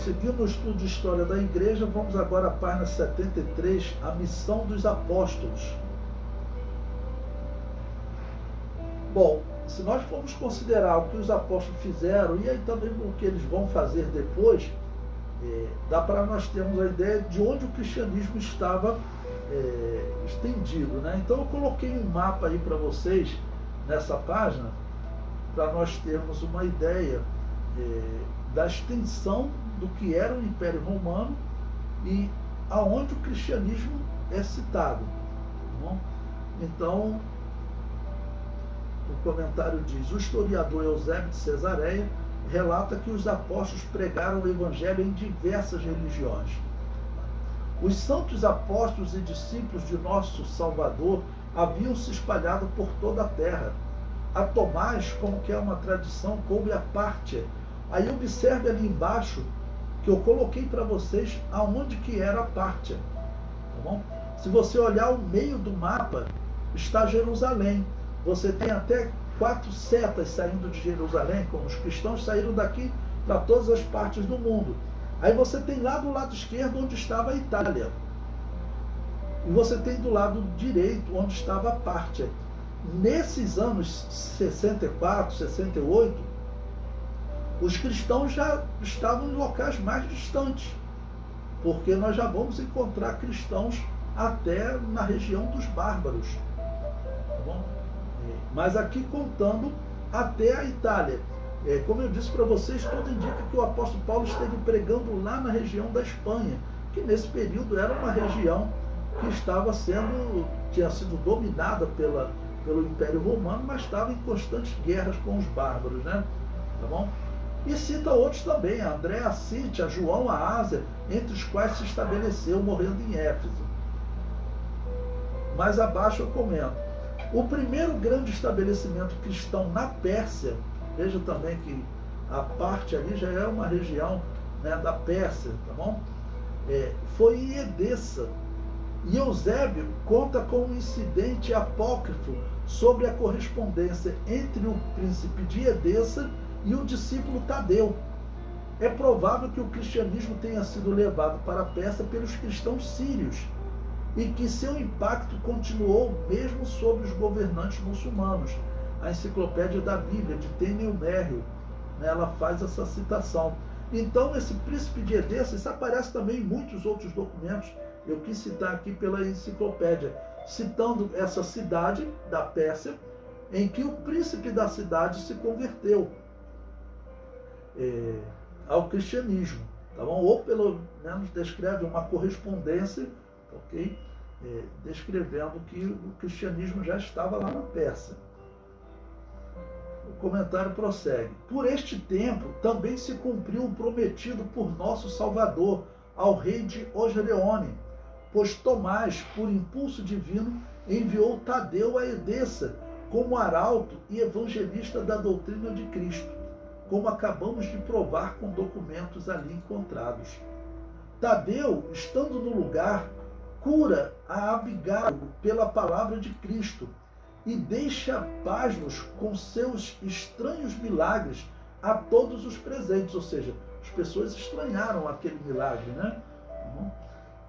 Prosseguindo o estudo de história da igreja, vamos agora à página 73, a missão dos apóstolos. Bom, se nós formos considerar o que os apóstolos fizeram e aí também o que eles vão fazer depois, dá para nós termos a ideia de onde o cristianismo estava estendido, né? Então eu coloquei um mapa aí para vocês nessa página, para nós termos uma ideia da extensão do que era o Império Romano e aonde o cristianismo é citado. Tá bom? Então, o comentário diz: o historiador Eusébio de Cesareia relata que os apóstolos pregaram o evangelho em diversas religiões. Os santos apóstolos e discípulos de nosso Salvador haviam se espalhado por toda a terra. A Tomás, como que é uma tradição, coube a Pártia. Aí observe ali embaixo que eu coloquei para vocês aonde que era a Pártia. Tá bom? Se você olhar o meio do mapa, está Jerusalém. Você tem até 4 setas saindo de Jerusalém, como os cristãos saíram daqui para todas as partes do mundo. Aí você tem lá do lado esquerdo onde estava a Itália. E você tem do lado direito onde estava a Pártia. Nesses anos 64, 68, os cristãos já estavam em locais mais distantes, porque nós já vamos encontrar cristãos até na região dos bárbaros. Tá bom? Mas aqui contando até a Itália. Como eu disse para vocês, tudo indica que o apóstolo Paulo esteve pregando lá na região da Espanha, que nesse período era uma região que tinha sido dominada pelo Império Romano, mas estava em constantes guerras com os bárbaros, né? Tá bom? E cita outros também, a André, a Cíntia, a João, a Ásia, entre os quais se estabeleceu, morrendo em Éfeso. Mais abaixo eu comento. O primeiro grande estabelecimento cristão na Pérsia, veja também que a parte ali já é uma região, né, da Pérsia, tá bom? Foi em Edessa. E Eusébio conta com um incidente apócrifo sobre a correspondência entre o príncipe de Edessa e o discípulo Tadeu. É provável que o cristianismo tenha sido levado para a Pérsia pelos cristãos sírios e que seu impacto continuou mesmo sobre os governantes muçulmanos. A enciclopédia da Bíblia, de Tenel Merrill, né, ela faz essa citação. Então, esse príncipe de Edessa, isso aparece também em muitos outros documentos. Eu quis citar aqui pela enciclopédia, citando essa cidade da Pérsia, em que o príncipe da cidade se converteu ao cristianismo, tá bom? Ou pelo menos descreve uma correspondência, ok? Descrevendo que o cristianismo já estava lá na Pérsia. O comentário prossegue. Por este tempo também se cumpriu o prometido por nosso Salvador ao rei de Osreone, pois Tomás, por impulso divino, enviou Tadeu a Edessa como arauto e evangelista da doutrina de Cristo, como acabamos de provar com documentos ali encontrados. Tadeu, estando no lugar, cura a Abigail pela palavra de Cristo e deixa pasmos com seus estranhos milagres a todos os presentes, ou seja, as pessoas estranharam aquele milagre, né?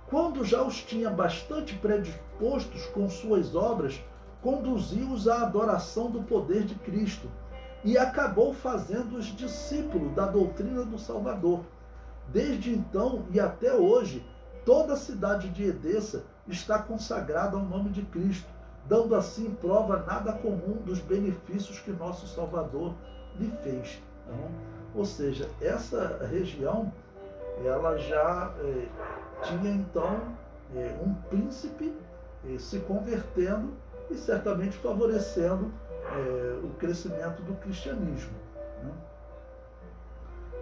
Quando já os tinha bastante predispostos com suas obras, conduziu-os à adoração do poder de Cristo e acabou fazendo-os discípulos da doutrina do Salvador. Desde então e até hoje, toda a cidade de Edessa está consagrada ao nome de Cristo, dando assim prova nada comum dos benefícios que nosso Salvador lhe fez. Então, ou seja, essa região, ela já tinha então um príncipe se convertendo e certamente favorecendo o crescimento do cristianismo, né?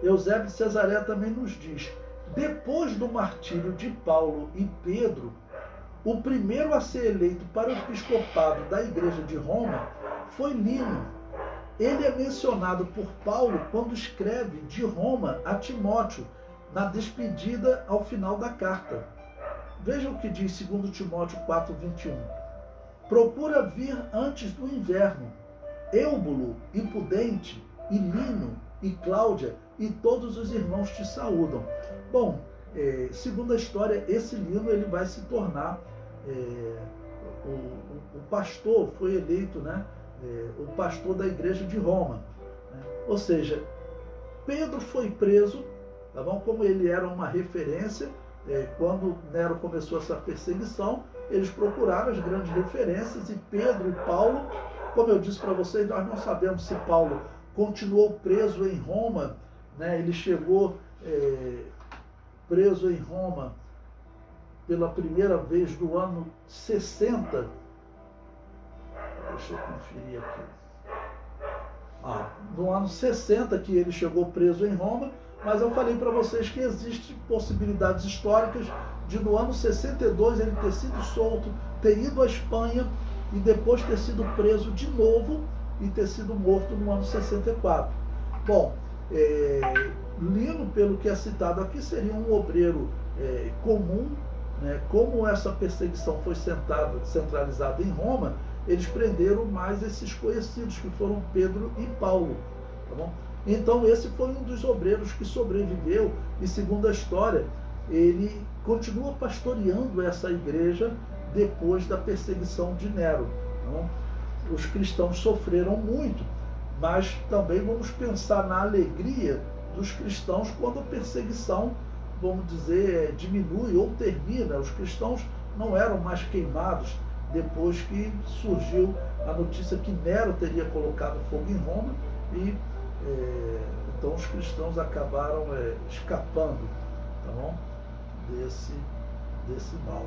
Eusébio de Cesareia também nos diz: depois do martírio de Paulo e Pedro, o primeiro a ser eleito para o episcopado da Igreja de Roma foi Lino. Ele é mencionado por Paulo quando escreve de Roma a Timóteo, na despedida ao final da carta. Veja o que diz 2 Timóteo 4:21. Procura vir antes do inverno. Êubulo e Pudente, e Lino, e Cláudia, e todos os irmãos te saúdam. Bom, segundo a história, esse Lino ele vai se tornar o pastor, foi eleito, né, o pastor da igreja de Roma, né? Ou seja, Pedro foi preso, tá bom? Como ele era uma referência, quando Nero começou essa perseguição, eles procuraram as grandes referências, e Pedro e Paulo, como eu disse para vocês, nós não sabemos se Paulo continuou preso em Roma, né? Ele chegou preso em Roma pela primeira vez no ano 60. Deixa eu conferir aqui. No ano 60 que ele chegou preso em Roma, mas eu falei para vocês que existem possibilidades históricas de no ano 62 ele ter sido solto, ter ido à Espanha e depois ter sido preso de novo e ter sido morto no ano 64. Bom, Lino, pelo que é citado aqui, seria um obreiro comum, né? Como essa perseguição foi centralizada em Roma, eles prenderam mais esses conhecidos, que foram Pedro e Paulo. Tá bom? Então esse foi um dos obreiros que sobreviveu, e segundo a história, ele continua pastoreando essa igreja depois da perseguição de Nero. Então, os cristãos sofreram muito, mas também vamos pensar na alegria dos cristãos quando a perseguição, vamos dizer, diminui ou termina. Os cristãos não eram mais queimados depois que surgiu a notícia que Nero teria colocado fogo em Roma, e então os cristãos acabaram escapando, tá bom? desse mal.